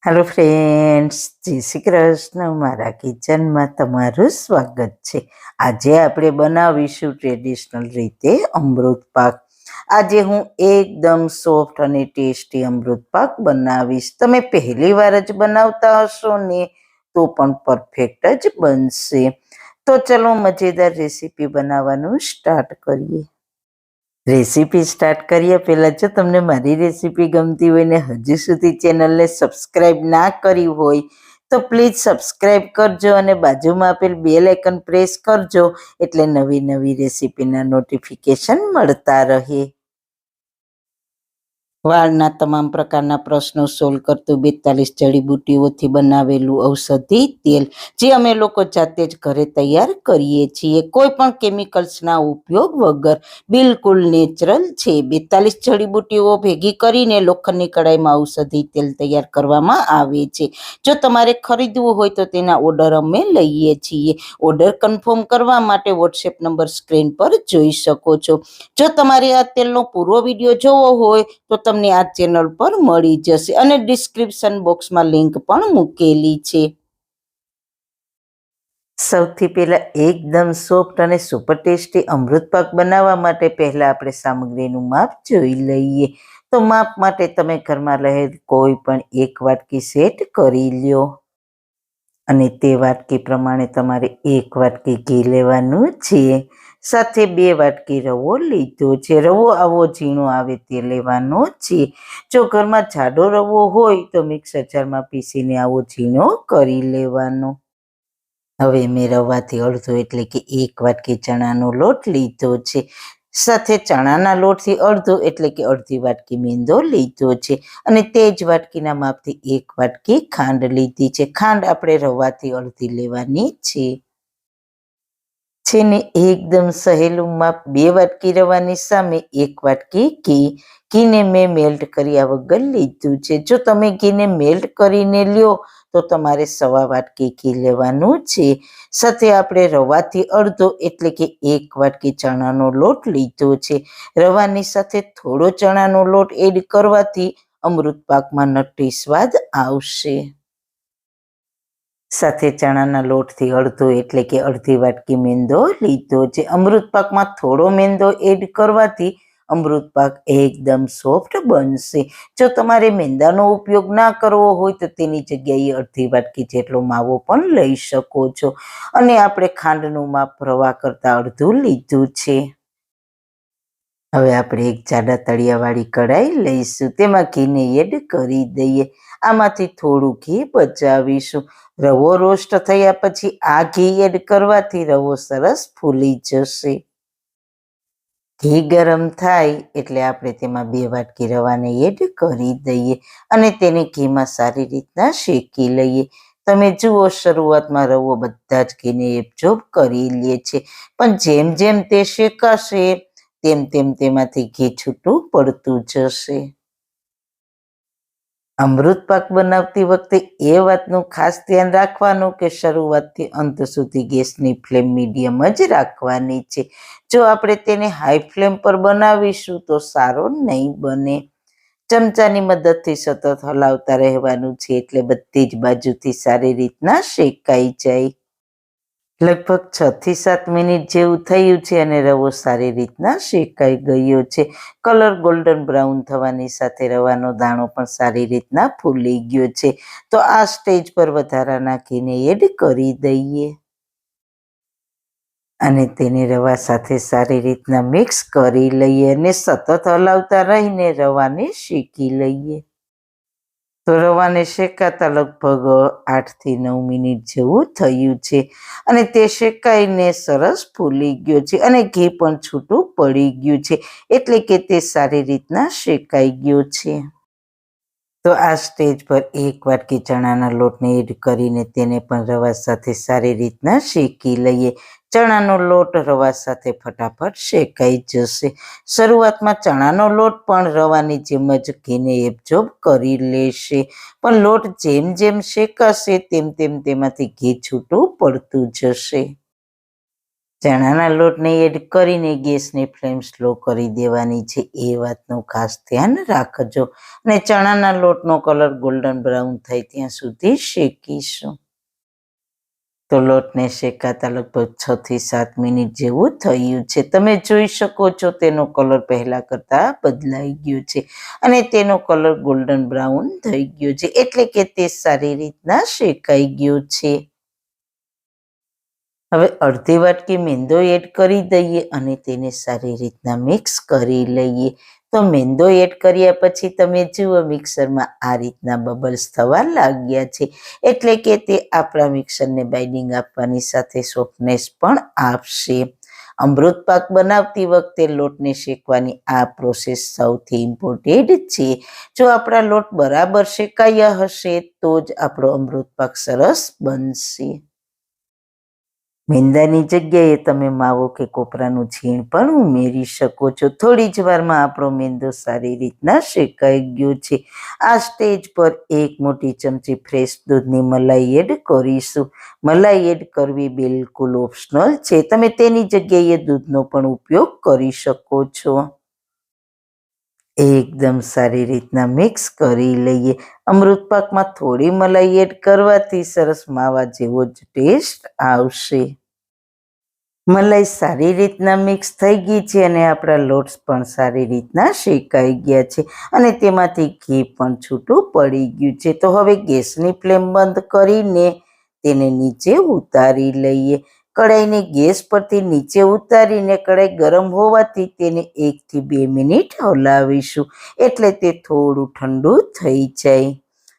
Hello friends, જય શ્રી કૃષ્ણ. મારા કિચનમાં તમારું સ્વાગત છે. આજે આપણે બનાવીશું ટ્રેડિશનલ રીતે અમૃત પાક. આજે હું એકદમ સોફ્ટ અને ટેસ્ટી અમૃત પાક બનાવીશ. તમે પહેલી વાર જ બનાવતા હશો ને તો પણ પરફેક્ટ જ બનશે. તો ચલો મજેદાર રેસીપી બનાવવાનું સ્ટાર્ટ કરીએ. રેસીપી સ્ટાર્ટ કર્યા પહેલાં જો તમને મારી રેસીપી ગમતી હોય ને હજુ સુધી ચેનલને સબસ્ક્રાઈબ ના કરી હોય તો પ્લીઝ સબસ્ક્રાઈબ કરજો અને બાજુમાં આપેલ બેલ આઇકન પ્રેસ કરજો એટલે નવી નવી રેસીપીના નોટિફિકેશન મળતા રહે. વાળના તમામ પ્રકારના પ્રશ્નો સોલ્વ કરતું 42 જડીબુટ્ટીઓથી બનાવેલું ઔષધિ તેલ જે અમે લોકો જાતે જ ઘરે તૈયાર કરીએ છીએ, કોઈ પણ કેમિકલ્સના ઉપયોગ વગર, બિલકુલ નેચરલ છે. 42 જડીબુટ્ટીઓ ભેગી કરીને લોખંડની કડાઈમાં ઔષધિ તેલ તૈયાર કરવામાં આવે છે. જો તમારે ખરીદવું હોય તો તેના ઓર્ડર અમે લઈએ છીએ. ઓર્ડર કન્ફર્મ કરવા માટે વોટ્સએપ નંબર સ્ક્રીન પર જોઈ શકો છો. જો તમારે આ તેલનો પૂરો વિડીયો જોવો હોય તો તમને આ ચેનલ પર મળી જશે અને ડિસ્ક્રિપ્શન બોક્સમાં લિંક પણ મૂકેલી છે. સૌથી પહેલા એકદમ સોફ્ટ અને સુપર ટેસ્ટી અમૃત પાક બનાવવા માટે પહેલા આપણે સામગ્રીનું માપ જોઈ લઈએ. તો માપ માટે તમે ઘરમાં રહેલ કોઈ પણ એક વાટકી સેટ કરી લ્યો અને તે વાટકી પ્રમાણે તમારે એક વાટકી ઘી લેવાનું છે. સાથે 2 વાટકી રવો લીધો છે. રવો આવો ઝીણો આવે તે લેવાનો છે. જો ઘરમાં જાડો રવો હોય તો મિક્સર જારમાં પીસીને આવો ઝીણો કરી લેવાનો. હવે મેં રવાથી અડધો એટલે કે 1 વાટકી ચણાનો લોટ લીધો છે. સાથે ચણાના લોટથી અડધો એટલે કે અડધી વાટકી મેંદો લીધો છે અને તે જ વાટકીના માપથી 1 વાટકી ખાંડ લીધી છે. ખાંડ આપણે રવાથી અડધી લેવાની છે ને એકદમ સહેલું માપ 2 વાટકી રવાની સામે 1 વાટકી ઘી. ઘીને મેં મેલ્ટ કર્યા વગર લીધું છે. જો તમે ઘીને મેલ્ટ કરીને લ્યો તો તમારે 1/4 વાટકી ઘી લેવાનું છે. સાથે આપણે રવાથી અડધો એટલે કે 1 વાટકી ચણાનો લોટ લીધો છે. રવાની સાથે થોડો ચણાનો લોટ એડ કરવાથી અમૃત પાકમાં નટી સ્વાદ આવશે. સાથે ચણાના લોટથી અડધો એટલે કે અડધી વાટકી મેંદો લીધો છે. અમૃત પાકમાં થોડો મેંદો એડ કરવાથી અમૃત પાક એકદમ સોફ્ટ બનશે. જો તમારે મેંદાનો ઉપયોગ ના કરવો હોય તો તેની જગ્યાએ અડધી વાટકી જેટલો માવો પણ લઈ શકો છો. અને આપણે ખાંડનું માપ રવા કરતાં અડધું લીધું છે. હવે આપણે એક જાડા તળિયાવાળી કઢાઈ લઈશું. તેમાં ઘીને એડ કરી દઈએ. આમાંથી થોડું ઘી બચાવીશું. રવો રોસ્ટ થયા પછી આ ઘી એડ કરવાથી રવો સરસ ફૂલી જશે. ઘી ગરમ થાય એટલે આપણે તેમાં 2 વાટકી રવાને એડ કરી દઈએ અને તેને ઘીમાં સારી રીતના શેકી લઈએ. તમે જુઓ શરૂઆતમાં રવો બધા જ ઘીને એબ્ઝોર્બ કરી લે છે, પણ જેમ જેમ તે શેકાશે તેમ તેમ તેમાંથી ઘી છૂટું પડતું જશે. અમૃત પાક બનાવતી વખતે એ વાતનું ખાસ ધ્યાન રાખવાનું કે શરૂઆતથી અંત સુધી ગેસની ફ્લેમ મીડિયમ જ રાખવાની છે. જો આપણે તેને હાઈ ફ્લેમ પર બનાવીશું તો સારો નહીં બને. ચમચાની મદદથી સતત હલાવતા રહેવાનું છે એટલે બધી જ બાજુથી સારી રીતના શેકાઈ જાય. લગભગ 6 થી 7 મિનિટ જેવું થયું છે અને રવો સારી રીતના શેકાઈ ગયો છે. કલર ગોલ્ડન બ્રાઉન થવાની સાથે રવાનો દાણો પણ સારી રીતના ફૂલી ગયો છે. તો આ સ્ટેજ પર વધારાના ઘીને એડ કરી દઈએ અને તેને રવા સાથે સારી રીતના મિક્સ કરી લઈએ અને સતત હલાવતા રહીને રવાને શેકી લઈએ. તો રવાને શેકાતા લગભગ 8 થી 9 મિનિટ જેવું થયું છે અને તે શેકાઈને સરસ ફૂલી ગયો છે અને ઘી પણ છૂટું પડી ગયું છે એટલે કે તે સારી રીતના શેકાઈ ગયો છે. તો આ સ્ટેજ પર 1 વાટકી ચણાના લોટને એડ કરીને તેને પણ રવા સાથે સારી રીતના શેકી લઈએ. ચણાનો લોટ રવા સાથે ફટાફટ શેકાઈ જશે. શરૂઆતમાં ચણાનો લોટ પણ રવાની જેમ જ ઘીને એબ્ઝોર્બ કરી લેશે, પણ લોટ જેમ જેમ શેકાશે તેમ તેમ તેમાંથી ઘી છૂટું પડતું જશે. ચણાના લોટને એડ કરીને ગેસની ફ્લેમ સ્લો કરી દેવાની છે, એ વાતનું ખાસ ધ્યાન રાખજો. અને ચણાના લોટનો કલર ગોલ્ડન બ્રાઉન થાય ત્યાં સુધી શેકીશું. તો લોટને શેકાતા લગભગ 6 થી 7 મિનિટ જેવું થયું છે. તમે જોઈ શકો છો તેનો કલર પહેલા કરતા બદલાઈ ગયો છે અને તેનો કલર ગોલ્ડન બ્રાઉન થઈ ગયો છે, એટલે કે તે સારી રીતના શેકાઈ ગયો છે. હવે અડધી વાટકી મેંદો એડ કરી દઈએ અને તેને સારી રીતના મિક્સ કરી લઈએ. તો મેંદો એડ કર્યા પછી તમે જુઓ મિક્સરમાં આ રીતના બબલ્સ થવા લાગ્યા છે, એટલે કે તે આપણા મિક્સરને બાઇન્ડિંગ આપવાની સાથે સોફ્ટનેસ પણ આપશે. અમૃત પાક બનાવતી વખતે લોટને શેકવાની આ પ્રોસેસ સૌથી ઇમ્પોર્ટન્ટ છે. જો આપણા લોટ બરાબર શેકાયા હશે તો જ આપણો અમૃત પાક સરસ બનશે. મેંદાની જગ્યાએ તમે માવો કે કોપરાનું છીણ પણ ઉમેરી શકો છો. થોડી જ વારમાં આપણો મેંદો સારી રીતના શેકાઈ ગયો છે. આ સ્ટેજ પર 1 મોટી ચમચી ફ્રેશ દૂધની મલાઈ એડ કરીશું. મલાઈ એડ કરવી બિલકુલ ઓપ્શનલ છે, તમે તેની જગ્યાએ દૂધનો પણ ઉપયોગ કરી શકો છો. એકદમ સારી રીતના મિક્સ કરી લઈએ. અમૃત પાકમાં થોડી મલાઈ એડ કરવાથી સરસ માવા જેવો જ ટેસ્ટ આવશે. મલાઈ સારી રીતના મિક્સ થઈ ગઈ છે અને આપણા લોટ્સ પણ સારી રીતના શેકાઈ ગયા છે અને તેમાંથી ઘી પણ છૂટું પડી ગયું છે. તો હવે ગેસની ફ્લેમ બંધ કરીને તેને નીચે ઉતારી લઈએ. કઢાઈને ગેસ પરથી નીચે ઉતારીને કઢાઈ ગરમ હોવાથી તેને 1 થી 2 મિનિટ હલાવીશું, એટલે તે થોડું ઠંડુ થઈ જાય.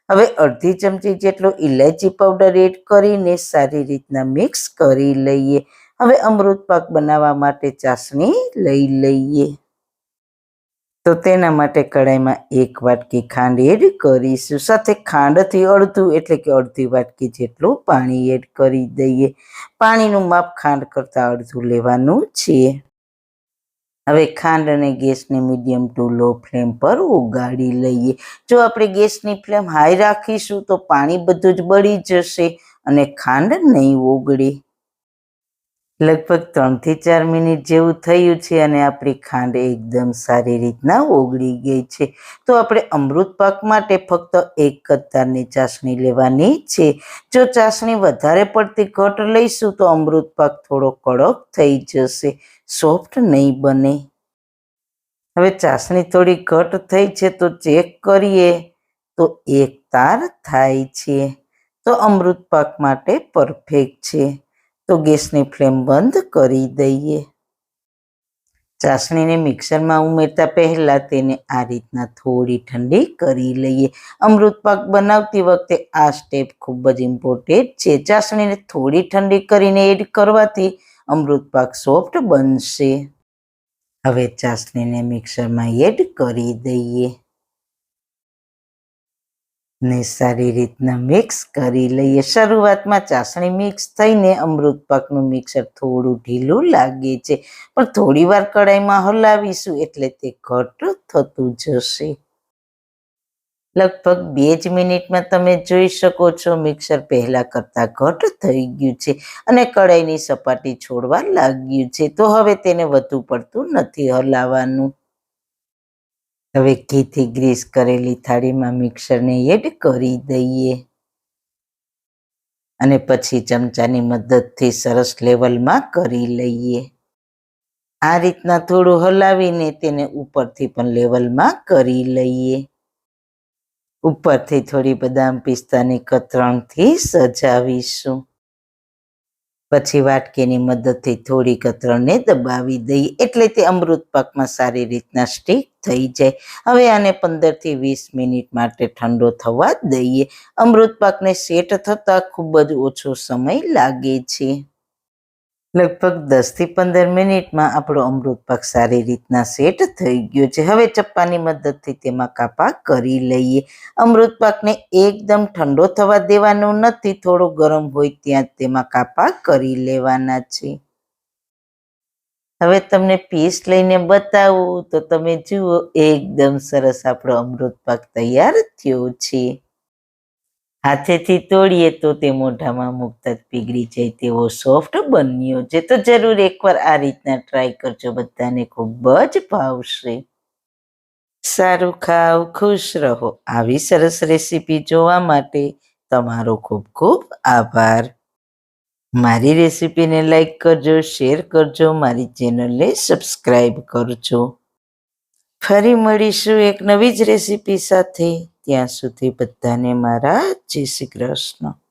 હવે અડધી ચમચી જેટલો ઇલાયચી પાવડર એડ કરીને સારી રીતના મિક્સ કરી લઈએ. હવે અમૃત પાક બનાવવા માટે ચાસણી લઈ લઈએ. તો તેના માટે કઢાઈમાં 1 વાટકી ખાંડ એડ કરીશું. સાથે ખાંડથી અડધું એટલે કે અડધી વાટકી જેટલું પાણી એડ કરી દઈએ. પાણીનું માપ ખાંડ કરતાં અડધું લેવાનું છે. હવે ખાંડ અને ગેસને મીડિયમ ટુ લો ફ્લેમ પર ઉગાડી લઈએ. જો આપણે ગેસની ફ્લેમ હાઈ રાખીશું તો પાણી બધું જ બળી જશે અને ખાંડ નહીં ઓગળે. લગભગ 3 થી 4 મિનિટ જેવું થયું છે અને આપણી ખાંડ એકદમ સારી રીતના ઓગળી ગઈ છે. તો આપણે અમૃત પાક માટે ફક્ત 1 જ તારની ચાસણી લેવાની છે. જો ચાસણી વધારે પડતી ઘટ લઈશું તો અમૃત પાક થોડો કડક થઈ જશે, સોફ્ટ નહીં બને. હવે ચાસણી થોડી ઘટ થઈ છે તો ચેક કરીએ તો 1 તાર થાય છે, તો અમૃત પાક માટે પરફેક્ટ છે. તો ગેસની ફ્લેમ બંધ કરી દઈએ. ચાસણીને મિક્સરમાં ઉમેરતા પહેલા તેને આ રીતના થોડી ઠંડી કરી લઈએ. અમૃત પાક બનાવતી વખતે આ સ્ટેપ ખૂબ જ ઇમ્પોર્ટન્ટ છે. ચાસણીને થોડી ઠંડી કરીને એડ કરવાથી અમૃત પાક સોફ્ટ બનશે. હવે ચાસણીને મિક્સરમાં એડ કરી દઈએ ને સારી રીતના મિક્સ કરી લઈએ. શરૂઆતમાં ચાસણી મિક્સ થઈને અમૃત પાકનું મિક્સર થોડું ઢીલું લાગે છે, પણ થોડી વાર કઢાઈમાં હલાવીશું એટલે તે ઘટ થતું જશે. લગભગ 2 જ મિનિટમાં તમે જોઈ શકો છો મિક્સર પહેલા કરતાં ઘટ થઈ ગયું છે અને કઢાઈની સપાટી છોડવા લાગ્યું છે. તો હવે તેને વધુ પડતું નથી હલાવવાનું. હવે ઘીથી ગ્રીસ કરેલી થાળીમાં મિક્સરને એડ કરી દઈએ અને પછી ચમચાની મદદથી સરસ લેવલમાં કરી લઈએ. આ રીતના થોડું હલાવીને તેને ઉપરથી પણ લેવલમાં કરી લઈએ. ઉપરથી થોડી બદામ પિસ્તાની કતરણથી સજાવીશું. પછી વાટકીની મદદથી થોડી કતરણને દબાવી દઈએ એટલે તે અમૃત પાકમાં સારી રીતના સ્ટીક થઈ જાય. હવે આને 15 થી 20 મિનિટ માટે ઠંડો થવા દઈએ. અમૃત પાકને સેટ થતાં ખૂબ જ ઓછો સમય લાગે છે. લગભગ 10 થી 15 મિનિટમાં આપણો અમૃત પાક સારી રીતના સેટ થઈ ગયો છે. હવે ચપ્પાની મદદથી તેમાં કાપા કરી લઈએ. અમૃત પાકને એકદમ ઠંડો થવા દેવાનો નથી, થોડો ગરમ હોય ત્યાં તેમાં કાપા કરી લેવાના છે. હવે તમને પીસ લઈને બતાવું તો તમે જુઓ એકદમ સરસ આપણો અમૃત પાક તૈયાર થયો છે. હાથેથી તોડીએ તો તે મોઢામાં મૂકતા જ પીગળી જાય તેવો સોફ્ટ બન્યો છે. તો જરૂર એકવાર આ રીતના ટ્રાય કરજો, બધાને ખૂબ જ ભાવશે. સારું ખાવ, ખુશ રહો. આવી સરસ રેસીપી જોવા માટે તમારો ખૂબ ખૂબ આભાર. મારી રેસીપીને લાઈક કરજો, શેર કરજો, મારી ચેનલને સબસ્ક્રાઈબ કરજો. ફરી મળીશું એક નવી જ રેસીપી સાથે. ત્યાં સુધી બધાને મારા જય શ્રી કૃષ્ણ.